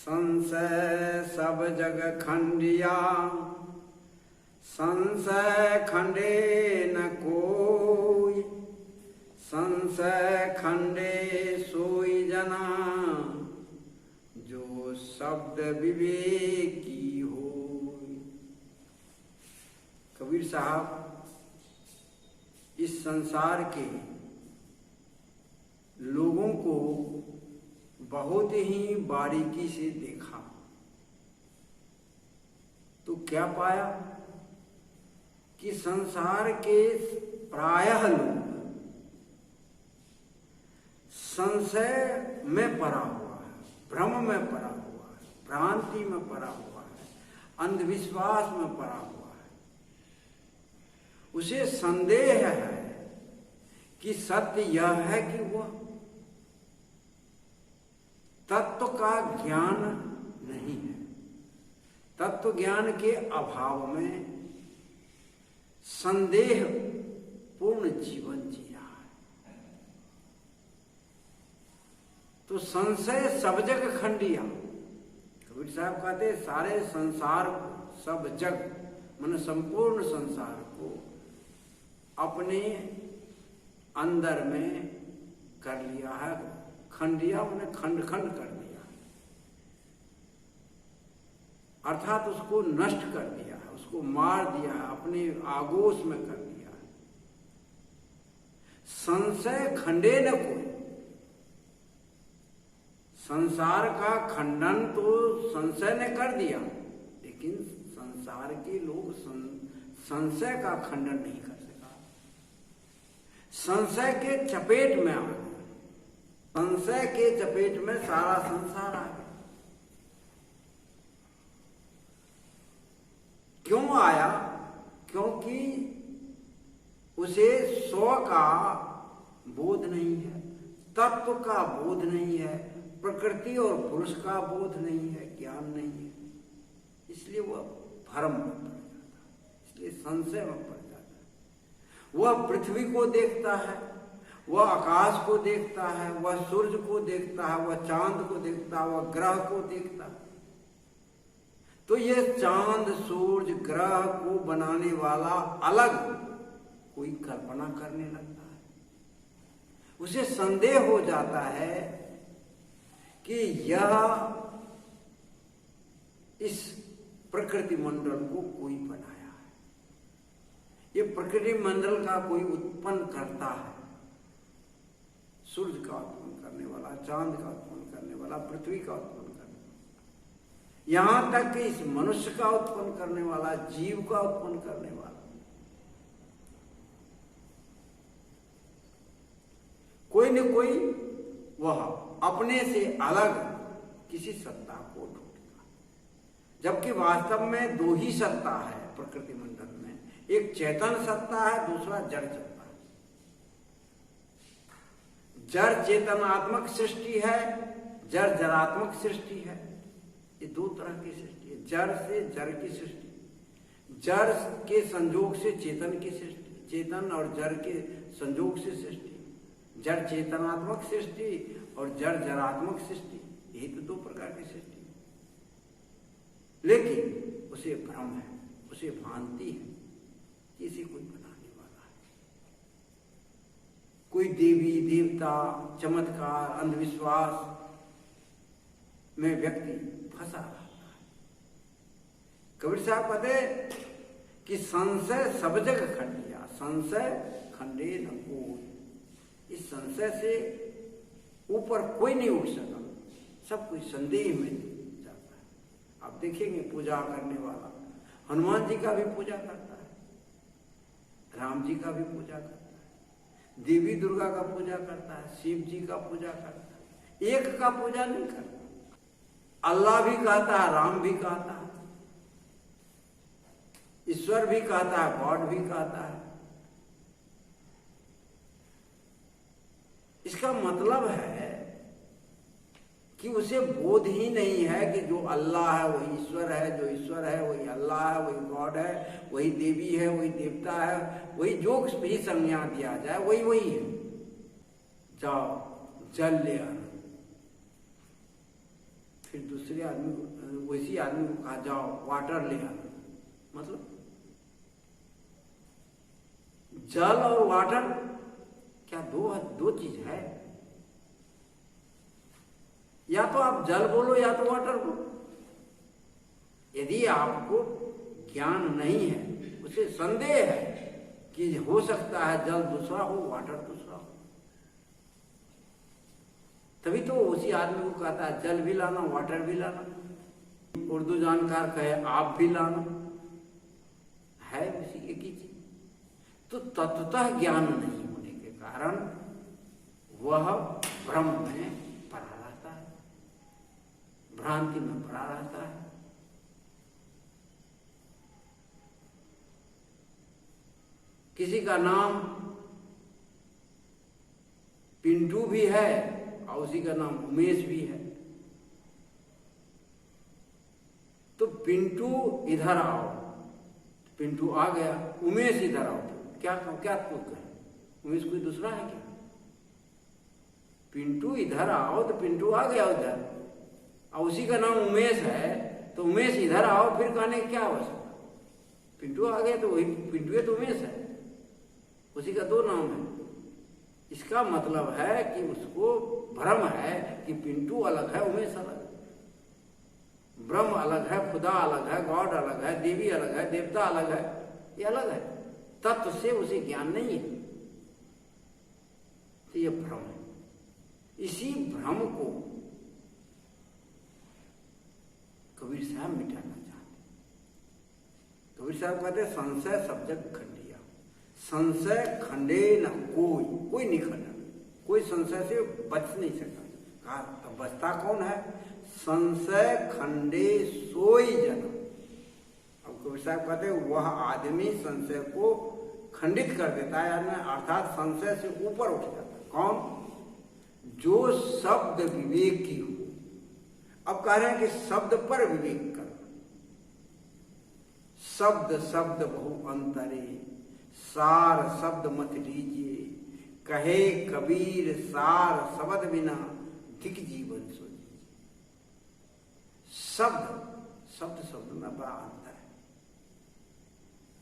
संशय सब जग खंडिया, संशय खंडे न कोई, संशय खंडे सोई जना, जो शब्द विवेकी होय। कबीर साहब इस संसार के लोगों को बहुत ही बारीकी से देखा तो क्या पाया कि संसार के प्रायः लोग संशय में पड़ा हुआ है, भ्रम में पड़ा हुआ है, भ्रांति में पड़ा हुआ है, अंधविश्वास में पड़ा हुआ है। उसे संदेह है कि सत्य यह है कि वह तत्व का ज्ञान नहीं है। तत्व ज्ञान के अभाव में संदेह पूर्ण जीवन जी रहा है। तो संशय सब जग खंडिया। कबीर साहब कहते सारे संसार को, सब जग मन संपूर्ण संसार को अपने अंदर में कर लिया है। खंडिया उन्हें खंड खंड कर दिया, अर्थात उसको नष्ट कर दिया है, उसको मार दिया है, अपने आगोश में कर दिया है। संशय खंडे न कोई। संसार का खंडन तो संशय ने कर दिया, लेकिन संसार के लोग संशय का खंडन नहीं कर सका। संशय के चपेट में आ गए। संशय के चपेट में सारा संसार आ गया। क्यों आया? क्योंकि उसे स्व का बोध नहीं है, तत्व का बोध नहीं है, प्रकृति और पुरुष का बोध नहीं है, ज्ञान नहीं है। इसलिए वह भ्रम में पड़ जाता है, इसलिए संशय में पड़ जाता है। वह पृथ्वी को देखता है, वह आकाश को देखता है, वह सूर्य को देखता है, वह चांद को देखता है, वह ग्रह को देखता है। तो ये चांद सूर्य ग्रह को बनाने वाला अलग कोई कल्पना करने लगता है। उसे संदेह हो जाता है कि यह इस प्रकृति मंडल को कोई बनाया है, ये प्रकृति मंडल का कोई उत्पन्न करता है। सूर्य का उत्पन्न करने वाला, चांद का उत्पन्न करने वाला, पृथ्वी का उत्पन्न करने वाला, यहां तक कि इस मनुष्य का उत्पन्न करने वाला, जीव का उत्पन्न करने वाला। कोई न कोई वह अपने से अलग किसी सत्ता को ढूंढेगा, जबकि वास्तव में दो ही सत्ता है प्रकृति मंडल में। एक चेतन सत्ता है, दूसरा जड़ सत्ता है। जड़ चेतनात्मक सृष्टि है, जड़ जड़ात्मक सृष्टि है। ये दो तरह की सृष्टि है। जड़ से जड़ की सृष्टि, जड़ के संयोग से चेतन की सृष्टि, चेतन और जड़ के संयोग से सृष्टि। जड़ चेतनात्मक सृष्टि और जड़ जड़ात्मक सृष्टि, यही तो दो प्रकार की सृष्टि। लेकिन उसे भ्रम है, उसे भ्रांति है कि इसे कोई बनाने वाला है। कोई देवी देवता, चमत्कार, अंधविश्वास में व्यक्ति फंसा रहता है। कबीर साहब कहते कि संशय सब जग खंडिया, संशय खंडे न कोई। इस संशय से ऊपर कोई नहीं उठ सका, सब कोई संदेह में जाता है। आप देखेंगे पूजा करने वाला हनुमान जी का भी पूजा करता है, राम जी का भी पूजा करता है, देवी दुर्गा का पूजा करता है, शिव जी का पूजा करता है, एक का पूजा नहीं करता। अल्लाह भी कहता है, राम भी कहता है, ईश्वर भी कहता है, गॉड भी कहता है। इसका मतलब है कि उसे बोध ही नहीं है कि जो अल्लाह है वही ईश्वर है, जो ईश्वर है वही अल्लाह है, वही गॉड है, वही देवी है, वही देवता है, वही जो भी संज्ञा दिया जाए वही वही है। जाओ जल ले आना, फिर दूसरा दूसरे आदमी वैसी आदमी को कहा जाओ वाटर ले आना, मतलब जल और वाटर क्या दो चीज है? या तो आप जल बोलो या तो वाटर बोलो। यदि आपको ज्ञान नहीं है, उसे संदेह है कि हो सकता है जल दूसरा हो वाटर दूसरा हो, तभी तो उसी आदमी को कहता है जल भी लाना वाटर भी लाना। उर्दू जानकार कहे आप भी लाना, है उसी एक ही चीज। तो तत्वतः ज्ञान नहीं होने के कारण वह भ्रम में पड़ा रहता है, भ्रांति में पड़ा रहता है। किसी का नाम पिंटू भी है और उसी का नाम उमेश भी है, तो पिंटू इधर आओ, पिंटू आ गया, उमेश इधर आओ, क्या क्या तुक है? उमेश कोई दूसरा है क्या? पिंटू इधर आओ तो पिंटू आ गया उधर, और उसी का नाम उमेश है, तो उमेश इधर आओ फिर कहने की क्या आवश्यकता? पिंटू आ गया तो वही पिंटू है तो उमेश है, उसी का दो नाम है। इसका मतलब है कि उसको भ्रम है कि पिंटू अलग है उमेश अलग है, ब्रह्म अलग है, खुदा अलग है, गॉड अलग है, देवी अलग है, देवता अलग है, ये अलग है। तत्व से उसे ज्ञान नहीं है, तो ये भ्रम है। इसी भ्रम को कबीर साहब मिटाना चाहते। कबीर साहब कहते संशय सब जग खंडिया, संशय खंडे न कोई नहीं खंडा, कोई संशय से बच नहीं सकता। कहा अब बचता कौन है? संशय खंडे सोई जन्म। अब कबीर साहब कहते वह आदमी संशय को खंडित कर देता है, अर्थात संशय से ऊपर उठ जाता है। कौन? जो शब्द विवेकी हो। अब कह रहे हैं कि शब्द पर विवेक कर, शब्द शब्द बहु अंतरे, सार शब्द मत लीजिए, कहे कबीर सार शब्द बिना धिक जीवन सोचिए। शब्द में बड़ा अंतर है।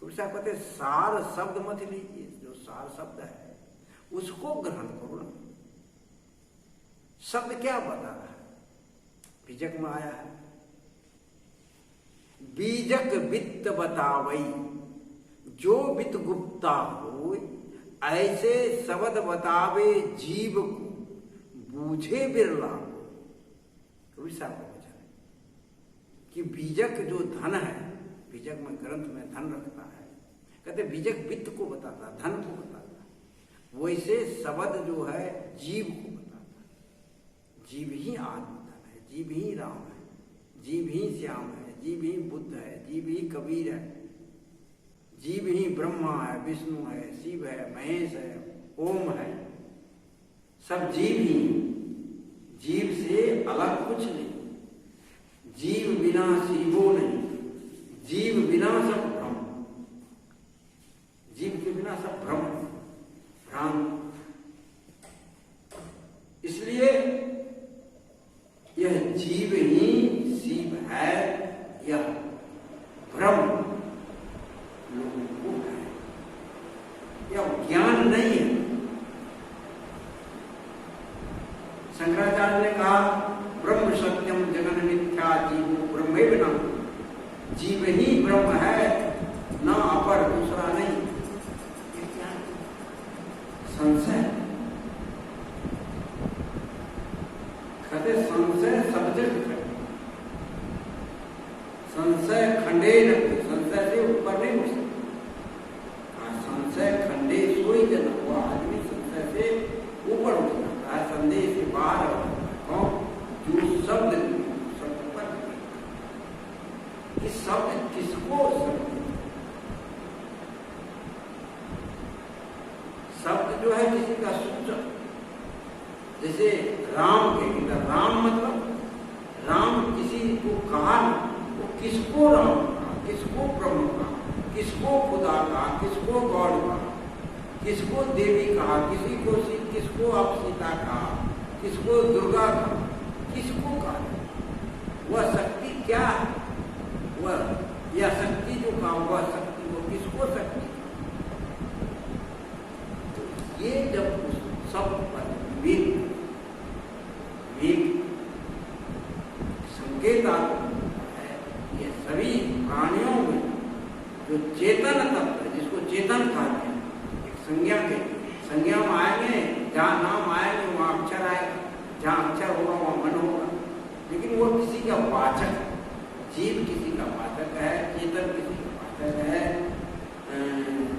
तो ऐसा कहते सार शब्द मत लीजिए, जो सार शब्द है उसको ग्रहण करो ना। शब्द क्या बता रहा है? बीजक में आया है, बीजक वित्त बतावई, जो वित्त गुप्ता हो ऐसे शब्द बतावे जीव को, बूझे बिरला को। तो ऐसा कि बीजक जो धन है, बीजक में ग्रंथ में धन रखता है, कहते बीजक वित्त को बताता, धन को बताता, वैसे शब्द जो है जीव को बताता। जीव ही आत्मधन है, जीव ही राम है, जीव ही श्याम है, जीव ही बुद्ध है, जीव ही कबीर है, जीव ही ब्रह्मा है, विष्णु है, शिव है, महेश है, ओम है, सब जीव ही। जीव से अलग कुछ नहीं, जीव बिना शिवो नहीं, जीव बिना सब भ्रम, जीव के बिना सब भ्रम भ्रांत। इसलिए यह जीव ही शिव है, यह भ्रम लोगों को है, यह ज्ञान नहीं है। शंकराचार्य ने कहा ब्रह्म सत्यम जगन मिथ्या जीवो ब्रह्मैव न, जीव ही ब्रह्म है, न अपर दूसरा नहीं। ये क्या है? संशय। कहते संशय सब जग खंडे, संशय खंडे न, संशय से ऊपर नहीं हो सकता। संशय खंडे सोई जन, वो आदमी संशय से ऊपर उठ जाता है, संदेह से बाहर हो। जो शब्द पर इस शब्द किसको शब्द जो है किसी का सूचक, जैसे राम के भीतर राम मतलब राम किसी को कहा, वो किसको राम कहा, किसको ब्रह्म कहा, किसको खुदा कहा, किसको गॉड कहा, किसको देवी कहा, किसी को किसको आप सीता कहा, किसको दुर्गा कहा, किसको कहा? वह के तात्पर्य है ये सभी प्राणियों में जो चेतन तत्व, जिसको चेतन कहते हैं, एक संज्ञा के संज्ञा में आएंगे, जहाँ नाम आएंगे वहाँ अक्षर आएगा, जहाँ अक्षर होगा वहाँ मन होगा, लेकिन वो किसी का वाचक है। जीव किसी का वाचक है, चेतन किसी का वाचक है,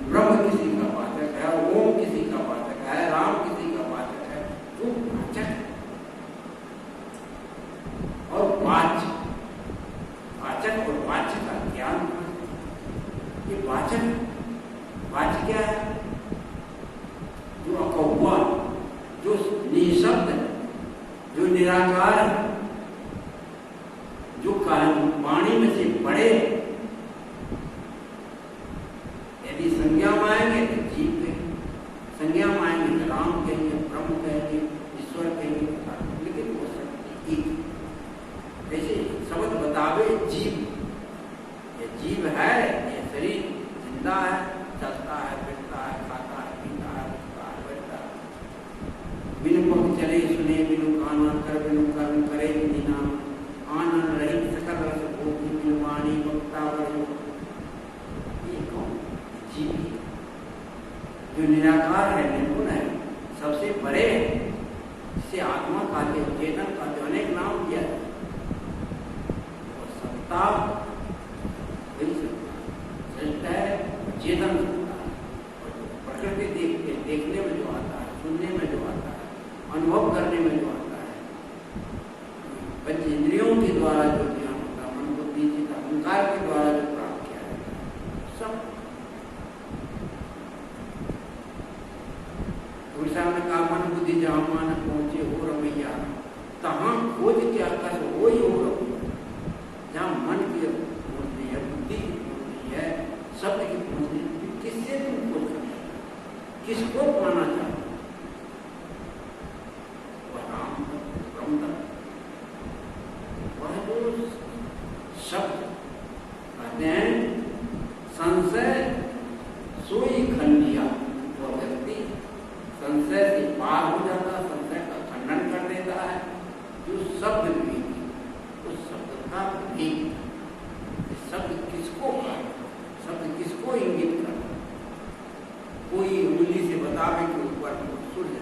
ब्रह्म किसी का वाचक है, ओम किसी का वाचक है, राम किसी का वाचक है। वो वाचक और वाच्य, वाचक और वाच्य का ज्ञान, ये वाचक वाच्य क्या है? जो अकौवा, जो निशब्द है, जो निराकार है, जो वाणी में से पड़े। यदि संज्ञा में आएंगे तो जीव कहेंगे, संज्ञा में आएंगे तो राम कहेंगे, ब्रह्म कहेंगे, ईश्वर कहेंगे, लेकिन वो सब एक ऐसे शब्द बतावे जीव। ये जीव है, ये शरीर जिंदा है, चलता है, फिरता है, खाता है, पीता है, उठता है, बैठता है। बिनु पंख चले सुने, बिनु कान कर, बिनु कर्म करे, बिना आनंद रहित सकल रस भोगी, बिनु वाणी वक्ता वरो। ये कौन? जीव, जो निराकार है, निर्गुण है, सबसे परे है, जिसे आत्मा कहते हो, चेतन कहते हो, अनेक नाम दिया है। और सत्ता वही सत्ता श्रेष्ठ है, चेतन सत्ता है। और प्रकृति देखने में जो आता है, सुनने में जो आता है, अनुभव करने में जो आता है, पंच इंद्रियों के द्वारा जो ज्ञान होता है, मन बुद्धि चित्त अहंकार के द्वारा जो प्राप्त किया जाता है, सब सामने कहा मन बुद्धि जहाँ मान पहुंचे हो रमैया, तहाँ खोज के आकाश वो ही हो रमैया। जहाँ मन की पहुंचनी है, बुद्धि की पहुंचनी है, शब्द की पहुंचनी है, किससे तुम खोज कर, किसको पाना चाहते? वह राम ब्रह्म, वह जो शब्द कहते हैं संशय सोई खंडिया, वो व्यक्ति संशय से पार हो जाता है, संशय का खंडन कर देता है। जो शब्द भी, उस शब्द का भी, शब्द किसको कहा, शब्द किसको इंगित कर? कोई उंगली से बतावे कि ऊपर सूर्य,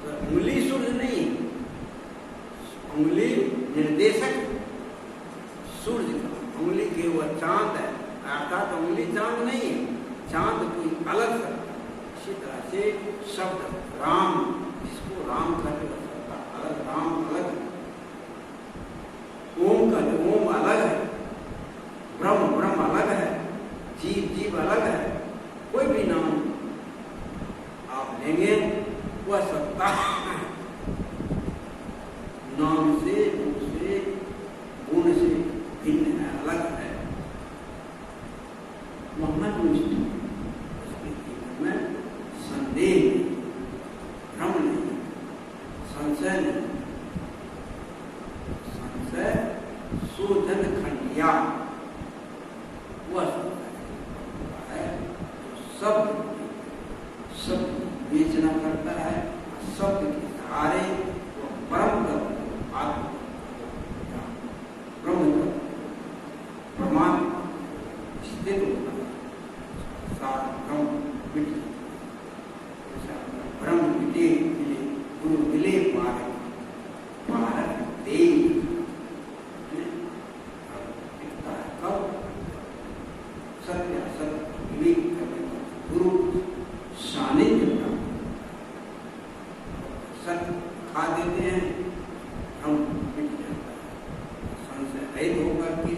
तो उंगली सूर्य नहीं, उंगली निर्देशक सूर्य का, उंगली के वह चांद है, अर्थात उंगली चांद नहीं है, चांद कोई अलग है। इसी तरह से शब्द राम, जिसको राम कहते हैं, अलग राम अलग है, ओम कहते ओम अलग है, ब्रह्म ब्रह्म अलग है, जीव जीव अलग है। कोई भी नाम आप लेंगे वह सत्ता नाम से, रूप से, गुण से भिन्न है, अलग है। मोहम्मद मुस्लिम उसके जीवन में संदेह नहीं, भ्रम नहीं, संशय नहीं, संशय शोधन खंडिया, वह है शब्द विवेचना करता है, शब्द के सहारे वह परम तत्व आत्मा ब्रह्म परमात्मा स्थित होता है, साथ ब्रह्म मिट ब्रह्म मिटे मिले, गुरु मिले पारक, पारक देव दिखता है कब? सत्य असत्य विवेक करने पर गुरु सानिध्य प्राप्त, सत्य खा देते हैं, हम मिट जाता है, संशय रहित होकर के